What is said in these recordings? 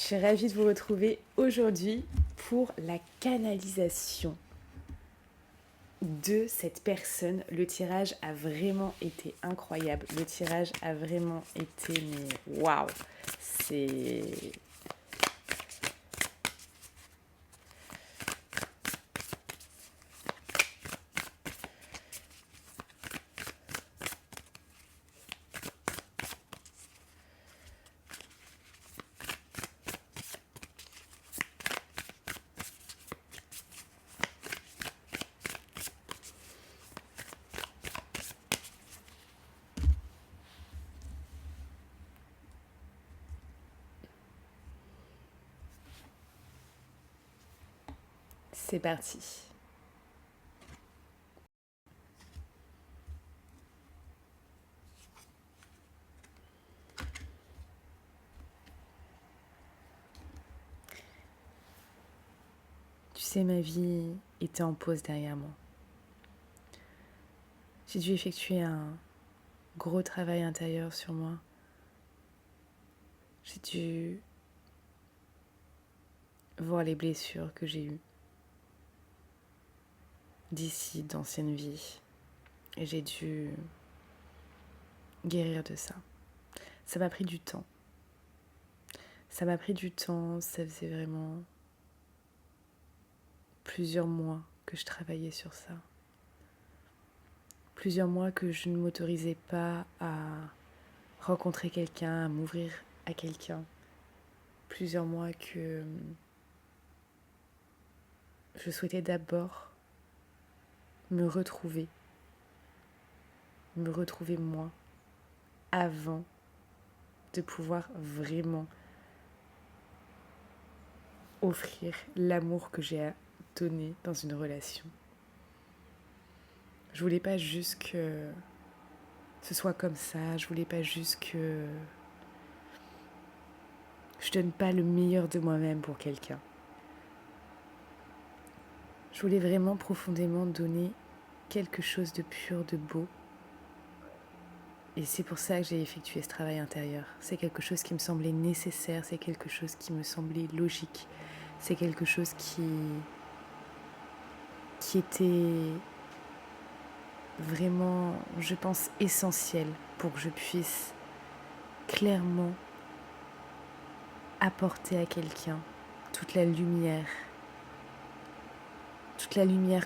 suis ravie de vous retrouver aujourd'hui pour la canalisation de cette personne. Le tirage a vraiment été incroyable. Le tirage a vraiment été, mais waouh, c'est... C'est parti. Tu sais, ma vie était en pause derrière moi. J'ai dû effectuer un gros travail intérieur sur moi. J'ai dû voir les blessures que j'ai eues d'ici, d'anciennes vies. Et j'ai dû guérir de ça. Ça m'a pris du temps. Ça m'a pris du temps, ça faisait vraiment plusieurs mois que je travaillais sur ça. Plusieurs mois que je ne m'autorisais pas à rencontrer quelqu'un, à m'ouvrir à quelqu'un. Plusieurs mois que je souhaitais d'abord me retrouver moi, avant de pouvoir vraiment offrir l'amour que j'ai à donner dans une relation. Je voulais pas juste que ce soit comme ça, je voulais pas juste que je donne pas le meilleur de moi-même pour quelqu'un. Je voulais vraiment profondément donner quelque chose de pur, de beau. Et c'est pour ça que j'ai effectué ce travail intérieur. C'est quelque chose qui me semblait nécessaire, c'est quelque chose qui me semblait logique. C'est quelque chose qui était vraiment, je pense, essentiel pour que je puisse clairement apporter à quelqu'un toute la lumière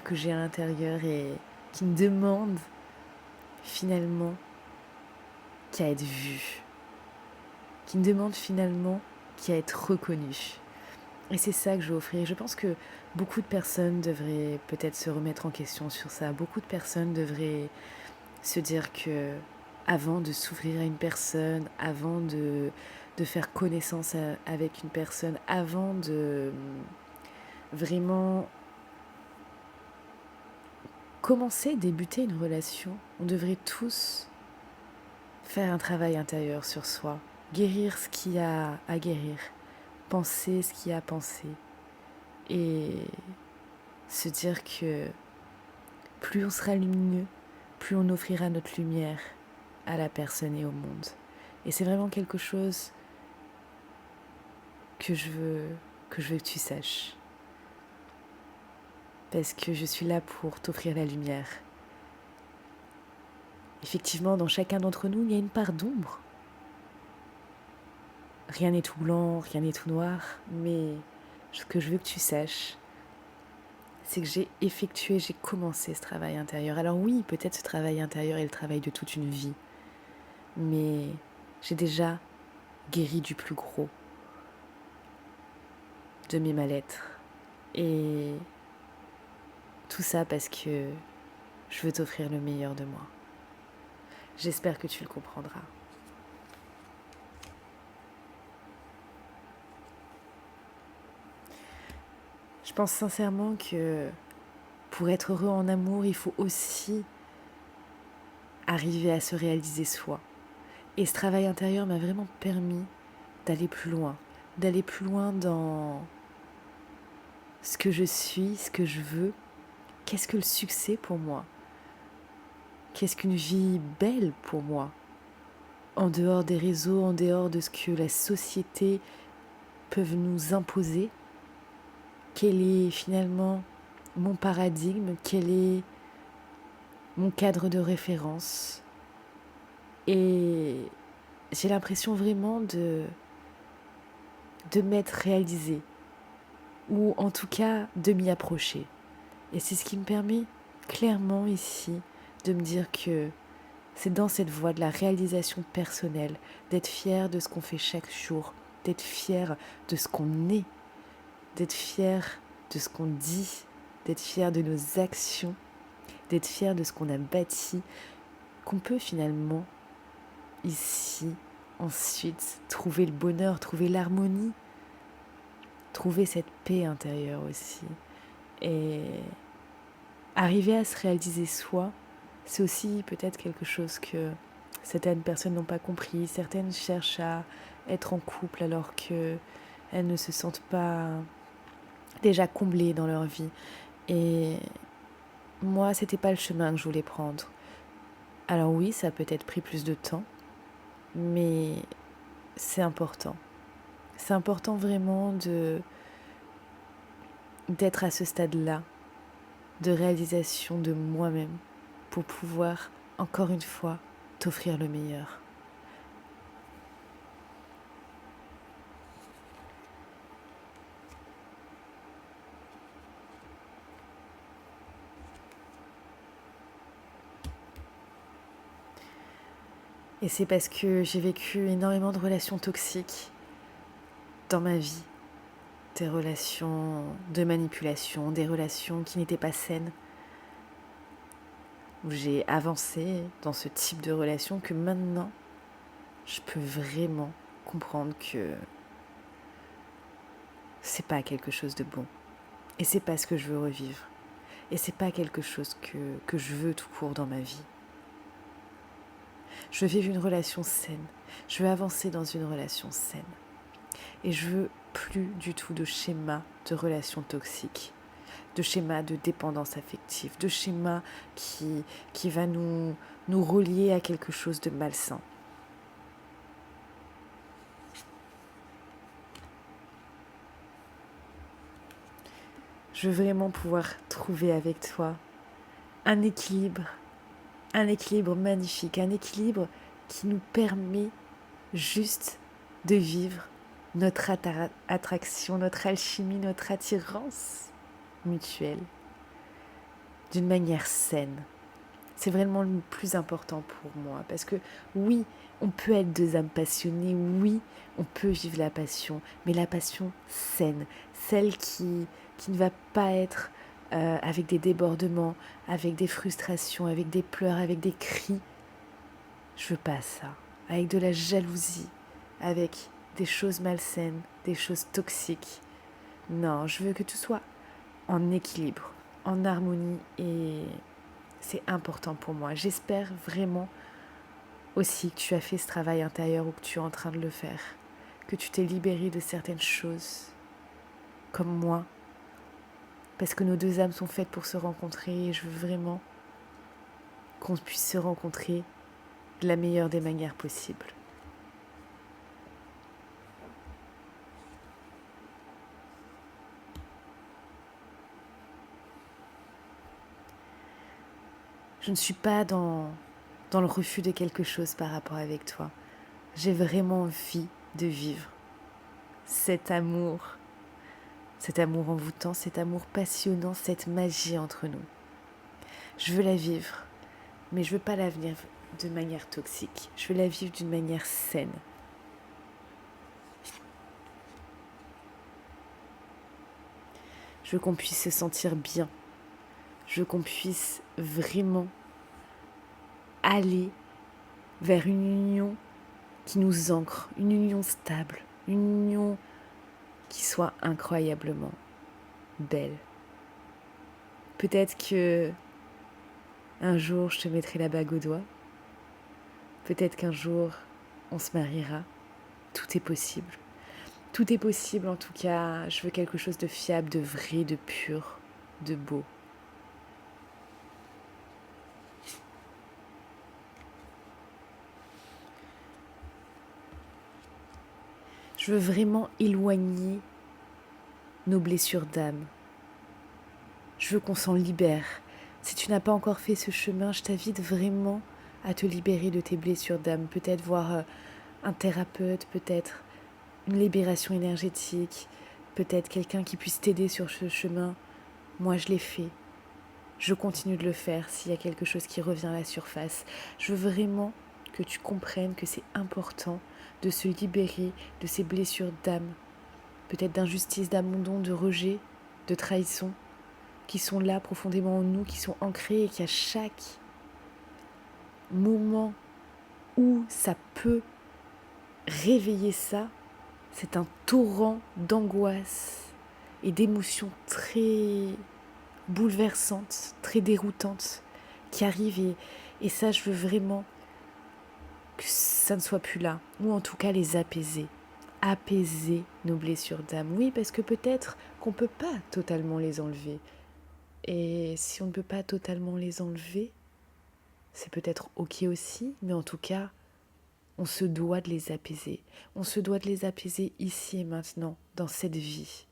que j'ai à l'intérieur et qui me demande finalement qu'à être vue, qui me demande finalement qu'à être reconnue. Et c'est ça que je veux offrir. Je pense que beaucoup de personnes devraient peut-être se remettre en question sur ça. Beaucoup de personnes devraient se dire que avant de s'ouvrir à une personne, avant de faire connaissance avec une personne, avant de vraiment commencer, débuter une relation, on devrait tous faire un travail intérieur sur soi, guérir ce qu'il y a à guérir, penser ce qu'il y a à penser et se dire que plus on sera lumineux, plus on offrira notre lumière à la personne et au monde. Et c'est vraiment quelque chose que je veux que tu saches. Parce que je suis là pour t'offrir la lumière. Effectivement, dans chacun d'entre nous, il y a une part d'ombre. Rien n'est tout blanc, rien n'est tout noir, mais ce que je veux que tu saches, c'est que j'ai commencé ce travail intérieur. Alors oui, peut-être ce travail intérieur est le travail de toute une vie, mais j'ai déjà guéri du plus gros de mes mal-être. Et tout ça parce que je veux t'offrir le meilleur de moi. J'espère que tu le comprendras. Je pense sincèrement que pour être heureux en amour, il faut aussi arriver à se réaliser soi. Et ce travail intérieur m'a vraiment permis d'aller plus loin dans ce que je suis, ce que je veux. Qu'est-ce que le succès pour moi? Qu'est-ce qu'une vie belle pour moi? En dehors des réseaux, en dehors de ce que la société peuvent nous imposer, quel est finalement mon paradigme, quel est mon cadre de référence. Et j'ai l'impression vraiment de m'être réalisée, ou en tout cas de m'y approcher. Et c'est ce qui me permet clairement ici de me dire que c'est dans cette voie de la réalisation personnelle, d'être fier de ce qu'on fait chaque jour, d'être fier de ce qu'on est, d'être fier de ce qu'on dit, d'être fier de nos actions, d'être fier de ce qu'on a bâti, qu'on peut finalement ici ensuite trouver le bonheur, trouver l'harmonie, trouver cette paix intérieure aussi. Et arriver à se réaliser soi, c'est aussi peut-être quelque chose que certaines personnes n'ont pas compris. Certaines cherchent à être en couple alors qu'elles ne se sentent pas déjà comblées dans leur vie. Et moi, c'était pas le chemin que je voulais prendre. Alors oui, ça a peut-être pris plus de temps, mais c'est important. C'est important vraiment d'être à ce stade-là, de réalisation de moi-même, pour pouvoir, encore une fois, t'offrir le meilleur. Et c'est parce que j'ai vécu énormément de relations toxiques dans ma vie. Des relations de manipulation, des relations qui n'étaient pas saines. Où j'ai avancé dans ce type de relation que maintenant, je peux vraiment comprendre que c'est pas quelque chose de bon. Et c'est pas ce que je veux revivre. Et c'est pas quelque chose que je veux tout court dans ma vie. Je veux vivre une relation saine. Je veux avancer dans une relation saine. Et je veux plus du tout de schéma de relations toxiques, de schéma de dépendance affective, de schéma qui va nous relier à quelque chose de malsain. Je veux vraiment pouvoir trouver avec toi un équilibre magnifique, un équilibre qui nous permet juste de vivre notre attraction, notre alchimie, notre attirance mutuelle d'une manière saine. C'est vraiment le plus important pour moi parce que oui, on peut être deux âmes passionnées, oui, on peut vivre la passion, mais la passion saine, celle qui ne va pas être avec des débordements, avec des frustrations, avec des pleurs, avec des cris. Je veux pas ça. Avec de la jalousie, avec des choses malsaines, des choses toxiques. Non, je veux que tout soit en équilibre, en harmonie et c'est important pour moi. J'espère vraiment aussi que tu as fait ce travail intérieur ou que tu es en train de le faire, que tu t'es libéré de certaines choses, comme moi, parce que nos deux âmes sont faites pour se rencontrer et je veux vraiment qu'on puisse se rencontrer de la meilleure des manières possibles. Je ne suis pas dans le refus de quelque chose par rapport avec toi. J'ai vraiment envie de vivre cet amour envoûtant, cet amour passionnant, cette magie entre nous. Je veux la vivre, mais je veux pas la vivre de manière toxique. Je veux la vivre d'une manière saine. Je veux qu'on puisse se sentir bien. Je veux qu'on puisse vraiment aller vers une union qui nous ancre, une union stable, une union qui soit incroyablement belle. Peut-être que un jour je te mettrai la bague au doigt. Peut-être qu'un jour on se mariera. Tout est possible. Tout est possible en tout cas. Je veux quelque chose de fiable, de vrai, de pur, de beau. Je Je veux vraiment éloigner nos blessures d'âme. Je veux qu'on s'en libère. Si tu n'as pas encore fait ce chemin, je t'invite vraiment à te libérer de tes blessures d'âme. Peut-être voir un thérapeute, peut-être une libération énergétique, peut-être quelqu'un qui puisse t'aider sur ce chemin. Moi, je l'ai fait. Je continue de le faire s'il y a quelque chose qui revient à la surface. Je veux vraiment que tu comprennes que c'est important de se libérer de ces blessures d'âme, peut-être d'injustice, d'abandon, de rejet, de trahison, qui sont là profondément en nous, qui sont ancrées et qu'à chaque moment où ça peut réveiller ça, c'est un torrent d'angoisse et d'émotions très bouleversantes, très déroutantes qui arrivent et ça, je veux vraiment que ça ne soit plus là, ou en tout cas les apaiser. Apaiser nos blessures d'âme. Oui, parce que peut-être qu'on ne peut pas totalement les enlever. Et si on ne peut pas totalement les enlever, c'est peut-être ok aussi, mais en tout cas, on se doit de les apaiser. On se doit de les apaiser ici et maintenant, dans cette vie,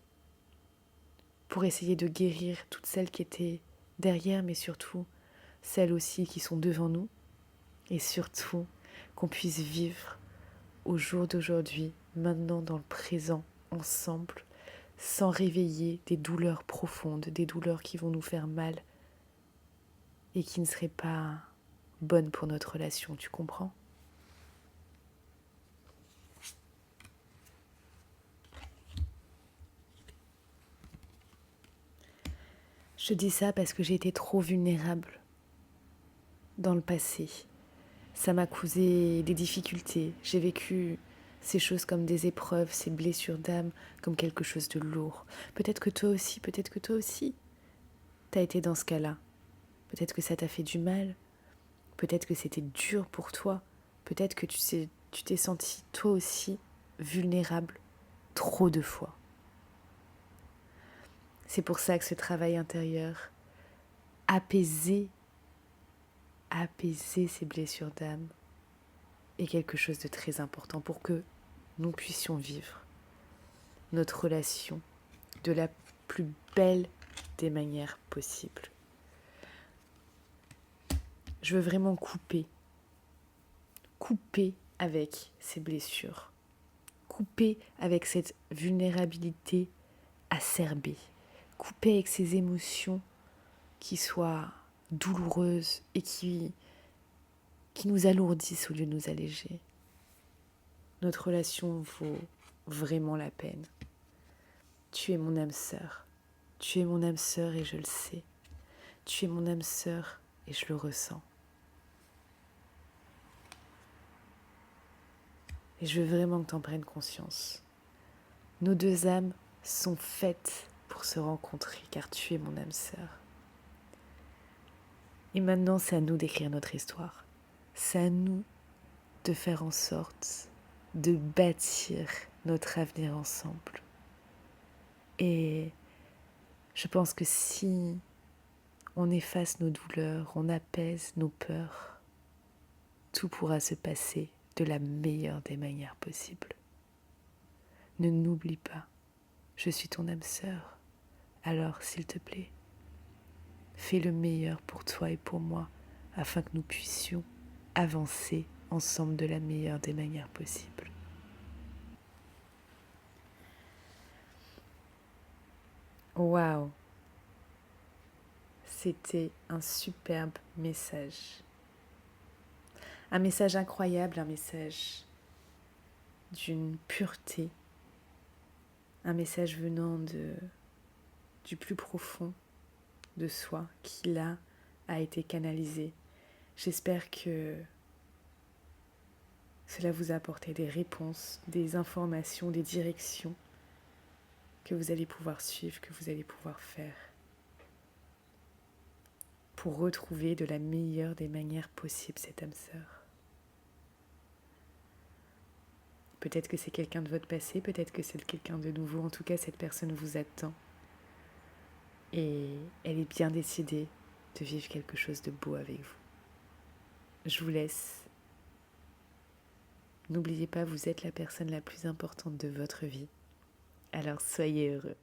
pour essayer de guérir toutes celles qui étaient derrière, mais surtout celles aussi qui sont devant nous, et surtout qu'on puisse vivre au jour d'aujourd'hui, maintenant dans le présent, ensemble, sans réveiller des douleurs profondes, des douleurs qui vont nous faire mal et qui ne seraient pas bonnes pour notre relation, tu comprends ? Je dis ça parce que j'ai été trop vulnérable dans le passé. Ça m'a causé des difficultés. J'ai vécu ces choses comme des épreuves, ces blessures d'âme, comme quelque chose de lourd. Peut-être que toi aussi, t'as été dans ce cas-là. Peut-être que ça t'a fait du mal. Peut-être que c'était dur pour toi. Peut-être que tu t'es senti toi aussi vulnérable trop de fois. C'est pour ça que ce travail intérieur, apaiser ces blessures d'âme est quelque chose de très important pour que nous puissions vivre notre relation de la plus belle des manières possibles. Je veux vraiment couper avec ces blessures, couper avec cette vulnérabilité acerbée, couper avec ces émotions qui soient douloureuses et qui nous alourdissent au lieu de nous alléger. Notre relation vaut vraiment la peine. Tu es mon âme sœur. Tu es mon âme sœur et je le sais. Tu es mon âme sœur et je le ressens. Et je veux vraiment que tu en prennes conscience. Nos deux âmes sont faites pour se rencontrer car tu es mon âme sœur. Et maintenant, c'est à nous d'écrire notre histoire. C'est à nous de faire en sorte de bâtir notre avenir ensemble. Et je pense que si on efface nos douleurs, on apaise nos peurs, tout pourra se passer de la meilleure des manières possibles. Ne n'oublie pas, je suis ton âme sœur. Alors, s'il te plaît, fais le meilleur pour toi et pour moi, afin que nous puissions avancer ensemble de la meilleure des manières possibles. Waouh! C'était un superbe message. Un message incroyable, un message d'une pureté, un message venant du plus profond de soi qui là a été canalisé. J'espère que cela vous a apporté des réponses, des informations, des directions que vous allez pouvoir suivre, que vous allez pouvoir faire pour retrouver de la meilleure des manières possibles cette âme sœur. Peut-être que c'est quelqu'un de votre passé, peut-être que c'est quelqu'un de nouveau. En tout cas, cette personne vous attend. Et elle est bien décidée de vivre quelque chose de beau avec vous. Je vous laisse N'oubliez pas, vous êtes la personne la plus importante de votre vie. Alors soyez heureux.